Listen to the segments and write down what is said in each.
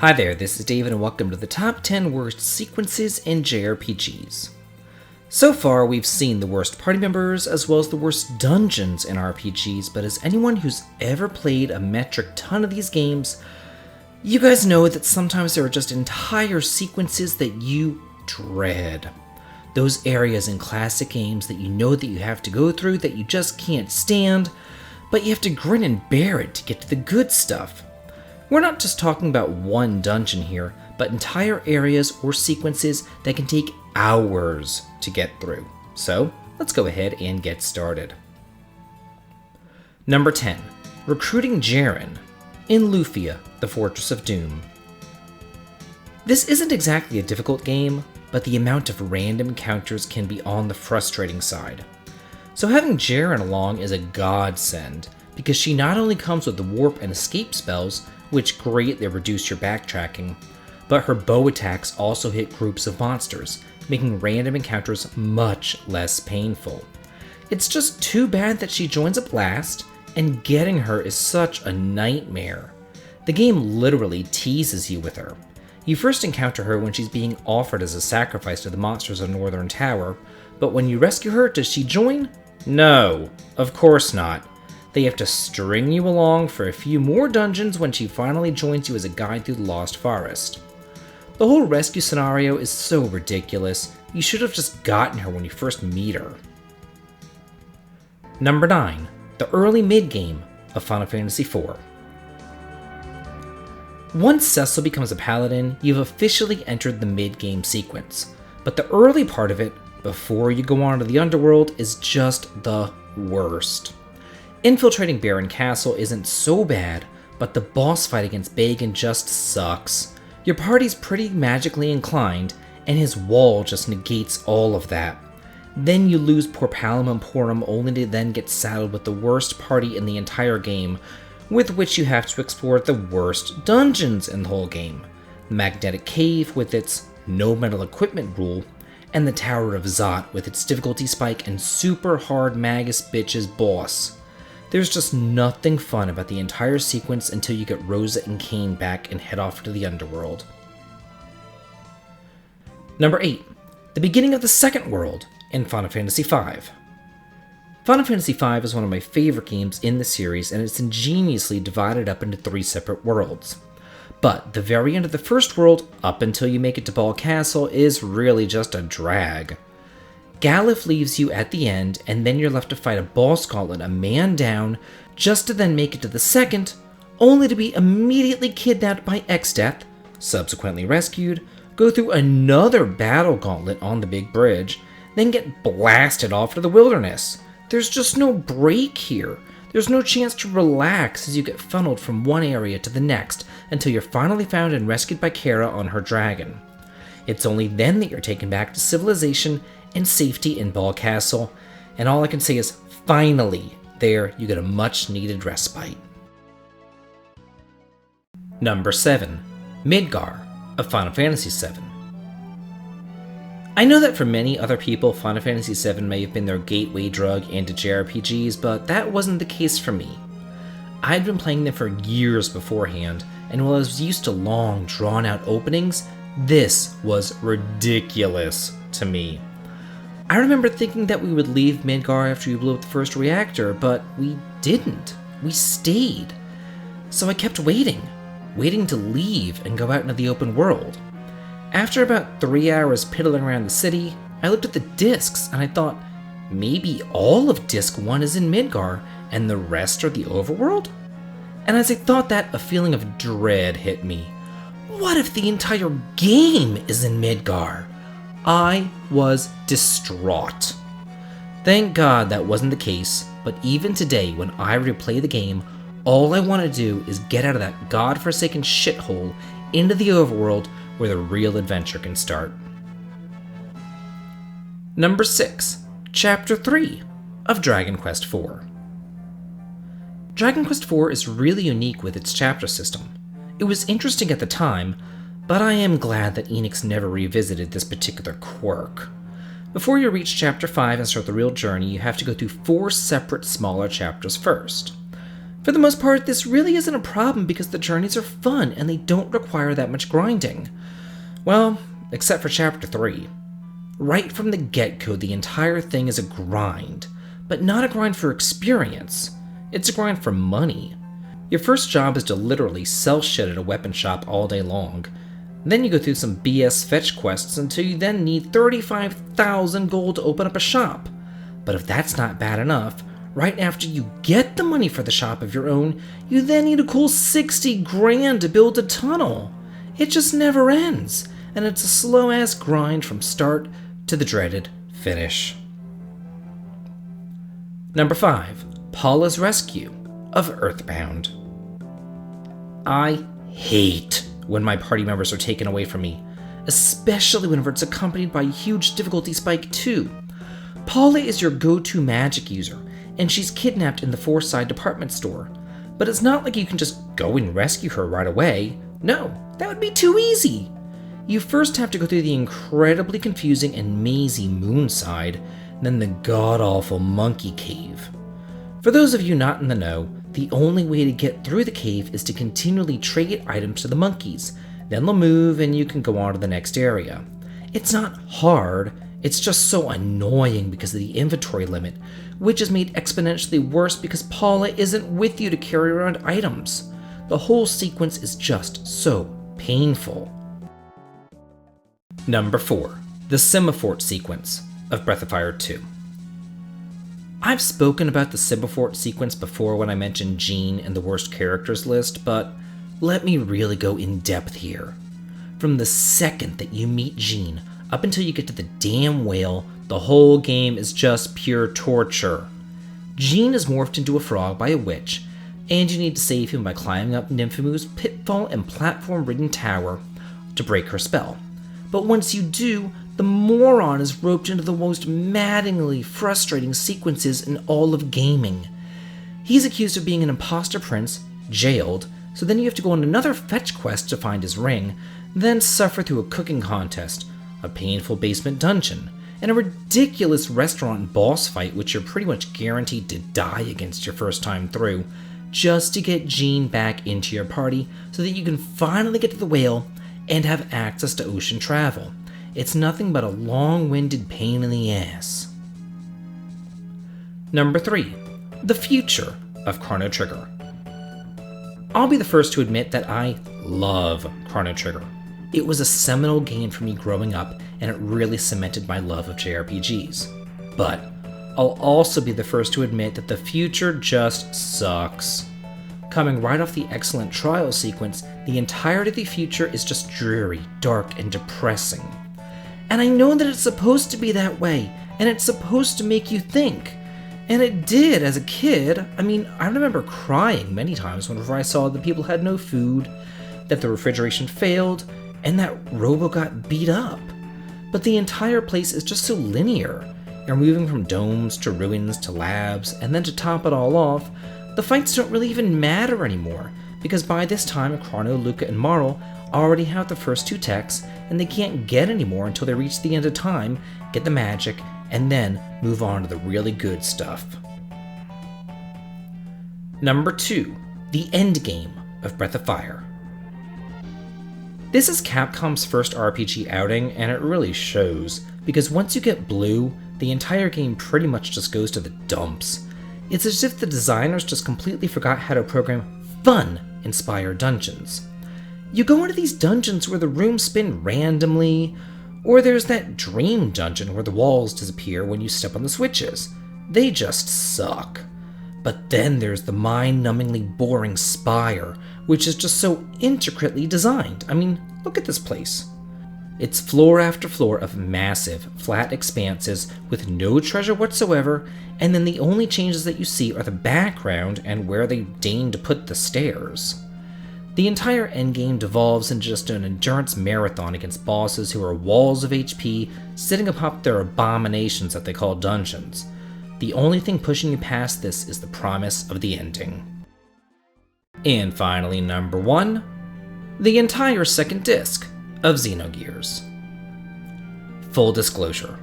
Hi there, this is David and welcome to the top 10 worst sequences in JRPGs. So far, we've seen the worst party members as well as the worst dungeons in RPGs, but as anyone who's ever played a metric ton of these games, you guys know that sometimes there are just entire sequences that you dread. Those areas in classic games that you know that you have to go through that you just can't stand, but you have to grin and bear it to get to the good stuff. We're not just talking about one dungeon here, but entire areas or sequences that can take hours to get through. So, let's go ahead and get started. Number 10. Recruiting Jaren in Lufia, the Fortress of Doom. This isn't exactly a difficult game, but the amount of random encounters can be on the frustrating side. So having Jaren along is a godsend, because she not only comes with the warp and escape spells, which greatly reduce your backtracking, but her bow attacks also hit groups of monsters, making random encounters much less painful. It's just too bad that she joins up last, and getting her is such a nightmare. The game literally teases you with her. You first encounter her when she's being offered as a sacrifice to the monsters of Northern Tower, but when you rescue her, does she join? No, of course not. They have to string you along for a few more dungeons when she finally joins you as a guide through the Lost Forest. The whole rescue scenario is so ridiculous, you should have just gotten her when you first meet her. Number 9. The early mid-game of Final Fantasy IV. Once Cecil becomes a paladin, you've officially entered the mid-game sequence, but the early part of it, before you go on to the underworld, is just the worst. Infiltrating Baron Castle isn't so bad, but the boss fight against Bagan just sucks. Your party's pretty magically inclined, and his wall just negates all of that. Then you lose poor Palom only to then get saddled with the worst party in the entire game, with which you have to explore the worst dungeons in the whole game. The Magnetic Cave with its no metal equipment rule, and the Tower of Zot with its difficulty spike and super hard Magus Bitches boss. There's just nothing fun about the entire sequence until you get Rosa and Kain back and head off to the underworld. Number 8. The beginning of the second world in Final Fantasy V. Final Fantasy V is one of my favorite games in the series, and it's ingeniously divided up into 3 separate worlds. But the very end of the first world, up until you make it to Bal Castle, is really just a drag. Galuf leaves you at the end, and then you're left to fight a boss gauntlet a man down, just to then make it to the second, only to be immediately kidnapped by Exdeath, subsequently rescued, go through another battle gauntlet on the big bridge, then get blasted off to the wilderness. There's just no break here. There's no chance to relax as you get funneled from one area to the next until you're finally found and rescued by Kara on her dragon. It's only then that you're taken back to civilization and safety in Bal Castle, and all I can say is, finally, there you get a much needed respite. Number 7. Midgar of Final Fantasy VII. I know that for many other people, Final Fantasy VII may have been their gateway drug into JRPGs, but that wasn't the case for me. I'd been playing them for years beforehand, and while I was used to long, drawn-out openings, this was ridiculous to me. I remember thinking that we would leave Midgar after we blew up the first reactor, but we didn't. We stayed. So I kept waiting to leave and go out into the open world. After about 3 hours piddling around the city, I looked at the discs and I thought, maybe all of Disc 1 is in Midgar and the rest are the overworld? And as I thought that, a feeling of dread hit me. What if the entire game is in Midgar? I was distraught. Thank God that wasn't the case, but even today when I replay the game, all I want to do is get out of that godforsaken shithole into the overworld where the real adventure can start. Number 6. Chapter 3 of Dragon Quest IV. Dragon Quest IV is really unique with its chapter system. It was interesting at the time, but I am glad that Enix never revisited this particular quirk. Before you reach Chapter 5 and start the real journey, you have to go through 4 separate smaller chapters first. For the most part, this really isn't a problem because the journeys are fun and they don't require that much grinding. Well, except for Chapter 3. Right from the get-go, the entire thing is a grind, but not a grind for experience. It's a grind for money. Your first job is to literally sell shit at a weapon shop all day long. Then you go through some BS fetch quests until you then need 35,000 gold to open up a shop. But if that's not bad enough, right after you get the money for the shop of your own, you then need a cool 60 grand to build a tunnel. It just never ends, and it's a slow-ass grind from start to the dreaded finish. Number 5. Paula's Rescue of Earthbound. I hate when my party members are taken away from me, especially whenever it's accompanied by a huge difficulty spike too. Paula is your go-to magic user, and she's kidnapped in the Foreside department store. But it's not like you can just go and rescue her right away. No, that would be too easy. You first have to go through the incredibly confusing and mazy Moonside, then the god-awful Monkey Cave. For those of you not in the know, the only way to get through the cave is to continually trade items to the monkeys, then they'll move and you can go on to the next area. It's not hard, it's just so annoying because of the inventory limit, which is made exponentially worse because Paula isn't with you to carry around items. The whole sequence is just so painful. Number 4. The Simafort Sequence of Breath of Fire 2. I've spoken about the Simafort Sequence before when I mentioned Jean in the worst characters list, but let me really go in depth here. From the second that you meet Jean up until you get to the damn whale, the whole game is just pure torture. Jean is morphed into a frog by a witch, and you need to save him by climbing up Nymphamu's pitfall and platform-ridden tower to break her spell. But once you do, the moron is roped into the most maddeningly frustrating sequences in all of gaming. He's accused of being an imposter prince, jailed, so then you have to go on another fetch quest to find his ring, then suffer through a cooking contest, a painful basement dungeon, and a ridiculous restaurant boss fight which you're pretty much guaranteed to die against your first time through, just to get Jean back into your party so that you can finally get to the whale and have access to ocean travel. It's nothing but a long-winded pain in the ass. Number 3. The Future of Chrono Trigger. I'll be the first to admit that I love Chrono Trigger. It was a seminal game for me growing up, and it really cemented my love of JRPGs. But I'll also be the first to admit that the future just sucks. Coming right off the excellent trial sequence, the entirety of the future is just dreary, dark, and depressing. And I know that it's supposed to be that way, and it's supposed to make you think. And it did as a kid. I mean, I remember crying many times whenever I saw that people had no food, that the refrigeration failed, and that Robo got beat up. But the entire place is just so linear. You're moving from domes to ruins to labs, and then to top it all off, the fights don't really even matter anymore, because by this time Chrono, Luca, and Marl already have the first 2 techs, and they can't get any more until they reach the end of time, get the magic, and then move on to the really good stuff. Number 2. The Endgame of Breath of Fire. This is Capcom's first RPG outing, and it really shows, because once you get Blue, the entire game pretty much just goes to the dumps. It's as if the designers just completely forgot how to program fun-inspired dungeons. You go into these dungeons where the rooms spin randomly, or there's that dream dungeon where the walls disappear when you step on the switches. They just suck. But then there's the mind-numbingly boring Spire, which is just so intricately designed. I mean, look at this place. It's floor after floor of massive, flat expanses with no treasure whatsoever, and then the only changes that you see are the background and where they deign to put the stairs. The entire endgame devolves into just an endurance marathon against bosses who are walls of HP sitting atop their abominations that they call dungeons. The only thing pushing you past this is the promise of the ending. And finally, number 1, the entire second disc of Xenogears. Full disclosure,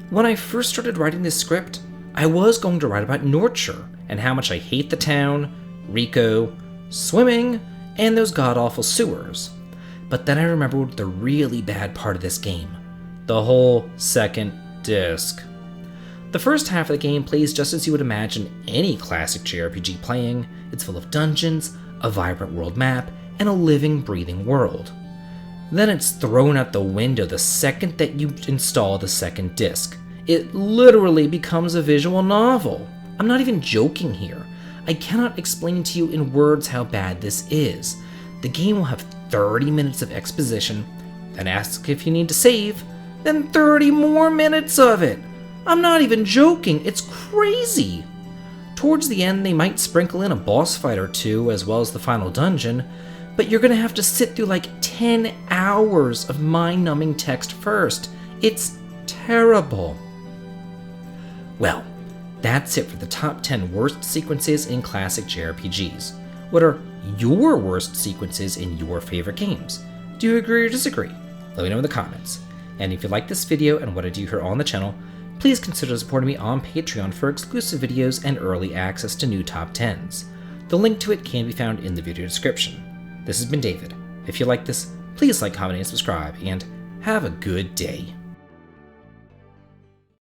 when I first started writing this script, I was going to write about Nordshire and how much I hate the town, Rico, swimming, and those god-awful sewers. But then I remembered the really bad part of this game. The whole second disc. The first half of the game plays just as you would imagine any classic JRPG playing. It's full of dungeons, a vibrant world map, and a living, breathing world. Then it's thrown out the window the second that you install the second disc. It literally becomes a visual novel. I'm not even joking here. I cannot explain to you in words how bad this is. The game will have 30 minutes of exposition, then ask if you need to save, then 30 more minutes of it. I'm not even joking, it's crazy. Towards the end, they might sprinkle in a boss fight or two as well as the final dungeon, but you're gonna have to sit through like 10 hours of mind-numbing text first. It's terrible. Well, that's it for the top 10 worst sequences in classic JRPGs. What are your worst sequences in your favorite games? Do you agree or disagree? Let me know in the comments. And if you like this video and what I do here on the channel, please consider supporting me on Patreon for exclusive videos and early access to new top 10s. The link to it can be found in the video description. This has been David. If you like this, please like, comment, and subscribe, and have a good day.